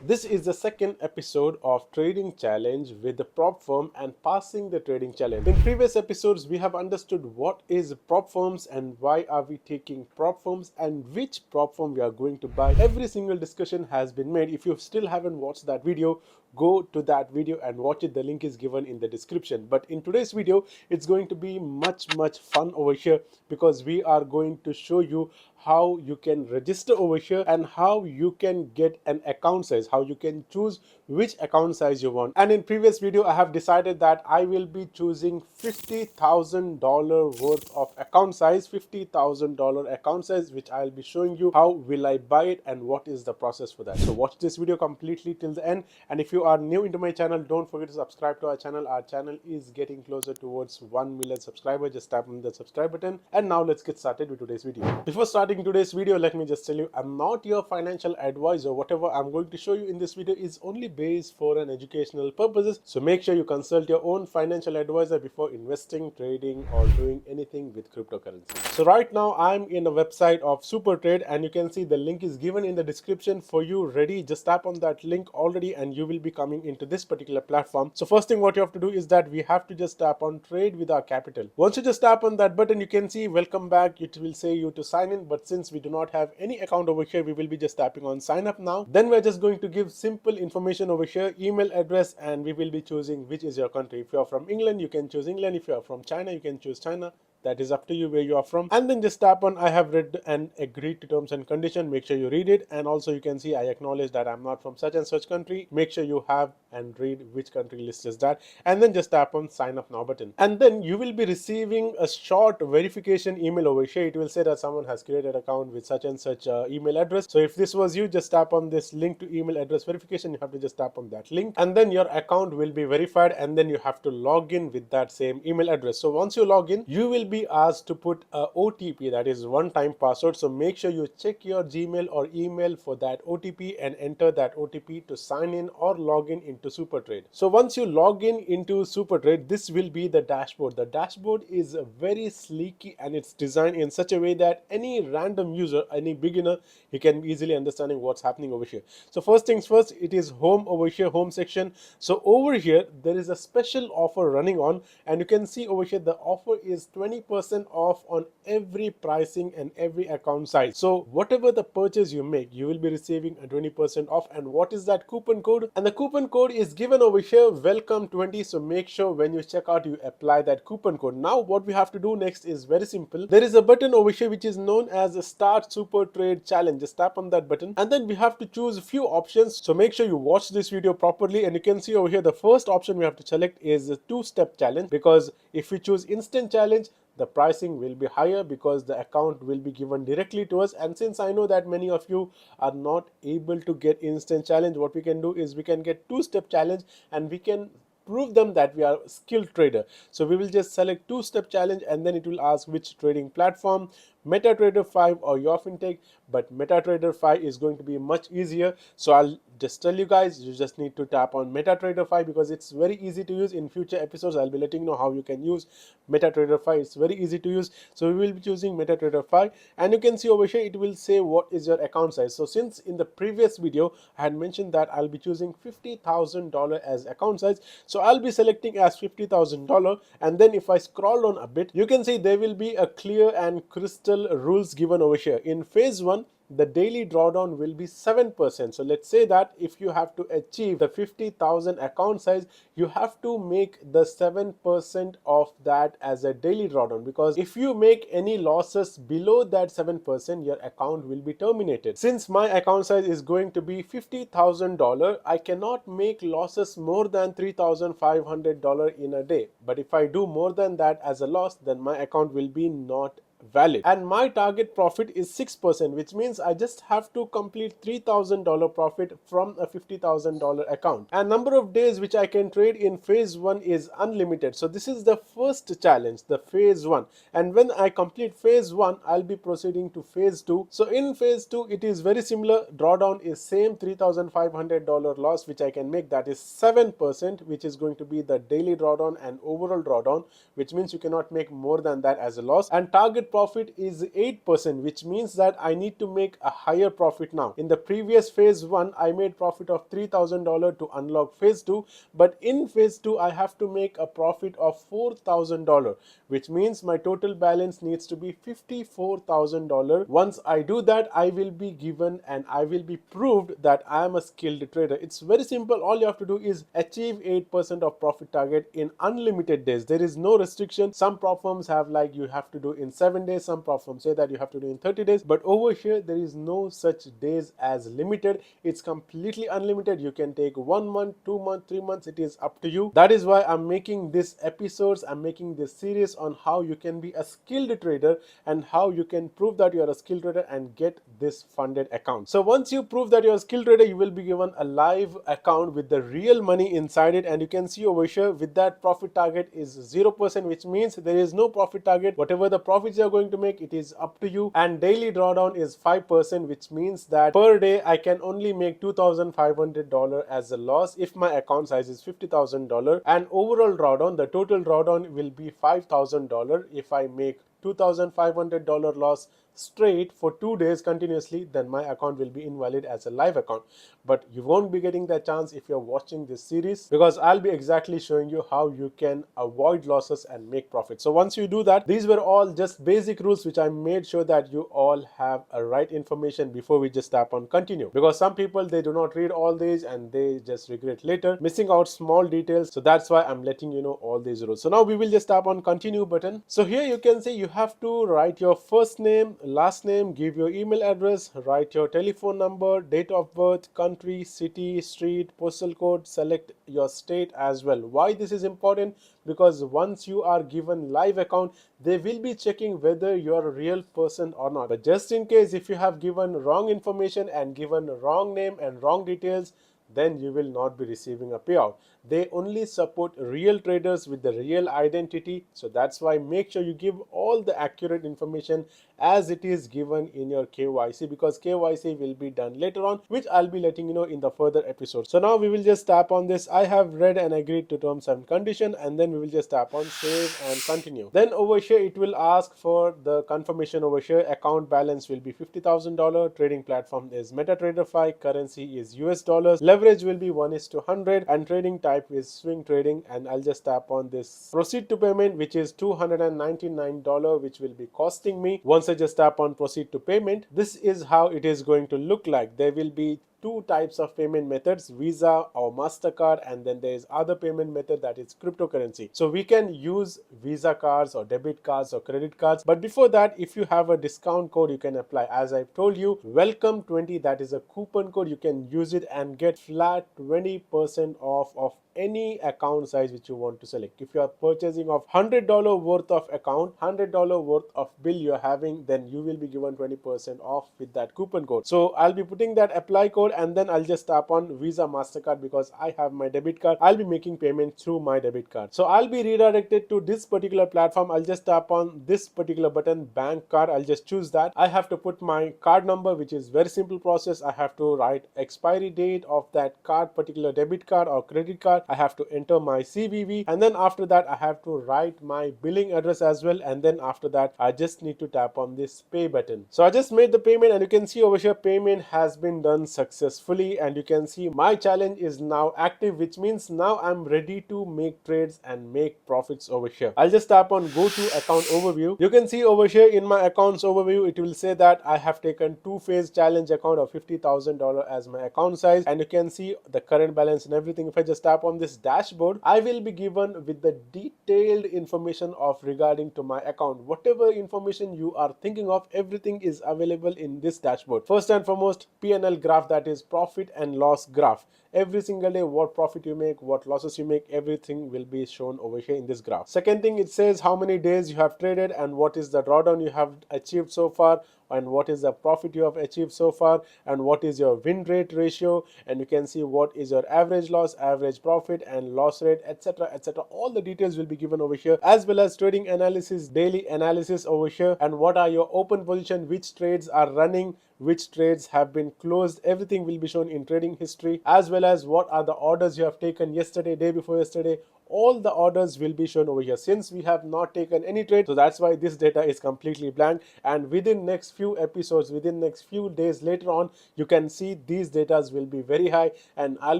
This is the second episode of Trading Challenge with the prop firm and passing the trading challenge. In previous episodes, we have understood what is prop firms and why are we taking prop firms and which prop firm we are going to buy. Every single discussion has been made. If you still haven't watched that video, go to that video and watch it. The link is given in the description. But in today's video, it's going to be much fun over here because we are going to show you how you can register over here and how you can get an account size, how you can choose which account size you want. And in previous video, I have decided that I will be choosing $50,000 worth of account size, $50,000 account size, which I'll be showing you how will I buy it and what is the process for that. So watch this video completely till the end. And if you are new into my channel, don't forget to subscribe to our channel. Our channel is getting closer towards 1 million subscribers. Just tap on the subscribe button. And now let's get started with today's video. Before starting today's video, let me just tell you, I'm not your financial advisor. Whatever I'm going to show you in this video is only based for an educational purposes. So make sure you consult your own financial advisor before investing, trading, or doing anything with cryptocurrency. So right now I'm in a website of Supertrade, and you can see the link is given in the description for you ready. Just tap on that link already and you will be coming into this particular platform. So first thing what you have to do is that we have to just tap on trade with our capital. Once you just tap on that button, you can see welcome back. It will say you to sign in, but since we do not have any account over here, we will be just tapping on sign up now. Then we're just going to give simple information over here, email address, and we will be choosing which is your country. If you are from England, you can choose England. If you are from China, you can choose China. That is up to you where you are from. And then just tap on I have read and agreed to terms and condition. Make sure you read it. And also you can see I acknowledge that I'm not from such and such country. Make sure you have and read which country list is that. And then just tap on sign up now button. And then you will be receiving a short verification email over here. It will say that someone has created an account with such and such email address. So if this was you, just tap on this link to email address verification. You have to just tap on that link. And then your account will be verified. And then you have to log in with that same email address. So once you log in, you will be asked to put a OTP, that is one-time password. So make sure you check your Gmail or email for that OTP and enter that OTP to sign in or log in into Supertrade. So once you log in into Supertrade, this will be the dashboard. The dashboard is very sleek and it's designed in such a way that any random user, any beginner, he can easily understanding what's happening over here. So first things first, it is home over here, home section. So over here there is a special offer running on, and you can see over here the offer is 20% off on every pricing and every account size. So whatever the purchase you make, you will be receiving a 20% off. And what is that coupon code? And the coupon code is given over here, welcome 20. So make sure when you check out, you apply that coupon code. Now what we have to do next is very simple. There is a button over here which is known as a Start Super Trade Challenge. Just tap on that button and then we have to choose a few options. So make sure you watch this video properly, and you can see over here the first option we have to select is a two-step challenge, because if we choose instant challenge, the pricing will be higher because the account will be given directly to us. And since I know that many of you are not able to get instant challenge, what we can do is we can get two-step challenge and we can prove them that we are a skilled trader. So we will just select two-step challenge and then it will ask which trading platform, MetaTrader 5 or your fintech. But MetaTrader 5 is going to be much easier. So I'll just tell you guys, you just need to tap on MetaTrader 5 because it's very easy to use. In future episodes, I'll be letting you know how you can use MetaTrader 5. It's very easy to use. So we will be choosing MetaTrader 5, and you can see over here it will say what is your account size. So since in the previous video I had mentioned that I'll be choosing $50,000 as account size, so I'll be selecting as $50,000. And then if I scroll on a bit, you can see there will be a clear and crystal rules given over here. In phase 1, the daily drawdown will be 7%. So let's say that if you have to achieve the 50,000 account size, you have to make the 7% of that as a daily drawdown, because if you make any losses below that 7%, your account will be terminated. Since my account size is going to be $50,000, I cannot make losses more than $3,500 in a day. But if I do more than that as a loss, then my account will be not valid. And my target profit is 6%, which means I just have to complete $3,000 profit from a $50,000 account. And number of days which I can trade in phase 1 is unlimited. So this is the first challenge, the phase 1. And when I complete phase 1, I'll be proceeding to phase 2. So in phase 2, it is very similar. Drawdown is same $3,500 loss which I can make, that is 7%, which is going to be the daily drawdown and overall drawdown, which means you cannot make more than that as a loss. And target profit is 8%, which means that I need to make a higher profit now. In the previous phase 1, I made profit of $3,000 to unlock phase 2, but in phase 2 I have to make a profit of $4,000, which means my total balance needs to be $54,000. Once I do that, I will be given and I will be proved that I am a skilled trader. It's very simple. All you have to do is achieve 8% of profit target in unlimited days. There is no restriction. Some prop firms have like you have to do in 7 days. Some prop firms say that you have to do in 30 days. But over here, there is no such days as limited. It's completely unlimited. You can take 1 month, 2 months, 3 months. It is up to you. That is why I'm making this episodes. I'm making this series on how you can be a skilled trader and how you can prove that you are a skilled trader and get this funded account. So once you prove that you're a skilled trader, you will be given a live account with the real money inside it, and you can see over here with that profit target is 0%, which means there is no profit target. Whatever the profits you're going to make, it is up to you. And daily drawdown is 5%, which means that per day I can only make $2,500 as a loss if my account size is $50,000, and overall drawdown, the total drawdown will be $5,000. If I make $2,500 loss straight for 2 days continuously, then my account will be invalid as a live account. But you won't be getting that chance if you're watching this series, because I'll be exactly showing you how you can avoid losses and make profit. So once you do that, these were all just basic rules which I made sure that you all have a right information before we just tap on continue, because some people, they do not read all these and they just regret later missing out small details. So that's why I'm letting you know all these rules. So now we will just tap on continue button. So here you can see you have to write your first name, last name, give your email address, write your telephone number, date of birth, country, city, street, postal code, select your state as well. Why this is important? Because once you are given live account, they will be checking whether you are a real person or not. But just in case if you have given wrong information and given wrong name and wrong details, then you will not be receiving a payout. They only support real traders with the real identity. So that's why make sure you give all the accurate information as it is given in your KYC, because KYC will be done later on, which I'll be letting you know in the further episodes. So now we will just tap on this. I have read and agreed to terms and condition, and then we will just tap on save and continue. Then over here it will ask for the confirmation over here. Account balance will be $50,000. Trading platform is MetaTrader 5. Currency is US dollars. Leverage will be 1:100, and trading type is swing trading. And I'll just tap on this proceed to payment, which is $299, which will be costing me. Once I just tap on proceed to payment, this is how it is going to look like. There will be two types of payment methods, Visa or MasterCard, and then there is other payment method that is cryptocurrency. So we can use Visa cards or debit cards or credit cards, but before that, if you have a discount code, you can apply. As I've told you, welcome 20, that is a coupon code. You can use it and get flat 20% off of any account size which you want to select. If you are purchasing of $100 worth of account, $100 worth of bill you're having, then you will be given 20% off with that coupon code. So I'll be putting that apply code, and then I'll just tap on Visa MasterCard because I have my debit card. I'll be making payment through my debit card. So I'll be redirected to this particular platform. I'll just tap on this particular button, bank card. I'll just choose that. I have to put my card number, which is very simple process. I have to write expiry date of that card, particular debit card or credit card. I have to enter my CVV, and then after that I have to write my billing address as well, and then after that I just need to tap on this pay button. So I just made the payment, and you can see over here payment has been done successfully, and you can see my challenge is now active, which means now I'm ready to make trades and make profits over here. I'll just tap on go to account overview. You can see over here in my accounts overview it will say that I have taken 2-phase challenge account of $50,000 as my account size, and you can see the current balance and everything. If I just tap on this dashboard, I will be given with the detailed information of regarding to my account. Whatever information you are thinking of, everything is available in this dashboard. First and foremost, P&L graph, that is profit and loss graph. Every single day what profit you make, what losses you make, everything will be shown over here in this graph. Second thing, it says how many days you have traded and what is the drawdown you have achieved so far, and what is the profit you have achieved so far, and what is your win rate ratio, and you can see what is your average loss, average profit, and loss rate, etc, etc. All the details will be given over here, as well as trading analysis, daily analysis over here, and what are your open position, which trades are running, which trades have been closed. Everything will be shown in trading history, as well as what are the orders you have taken yesterday, day before yesterday. all the orders will be shown over here. Since we have not taken any trade, so that's why this data is completely blank, and within next few episodes, within next few days later on, you can see these datas will be very high, and I'll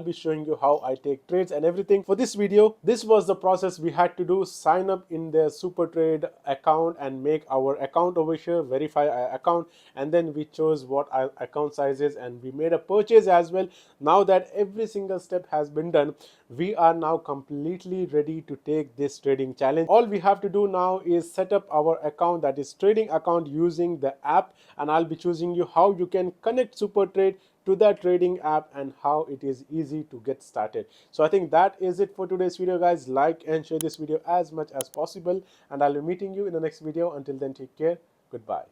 be showing you how I take trades and everything. For this video, this was the process we had to do: sign up in the Supertrade account and make our account over here, verify our account, and then we chose what our account size is, and we made a purchase as well. Now that every single step has been done, we are now completely ready to take this trading challenge. All we have to do now is set up our account, that is trading account, using the app, and I'll be choosing you how you can connect Supertrade to the trading app and how it is easy to get started. So I think that is it for today's video, guys. Like and share this video as much as possible, and I'll be meeting you in the next video. Until then, take care. Goodbye.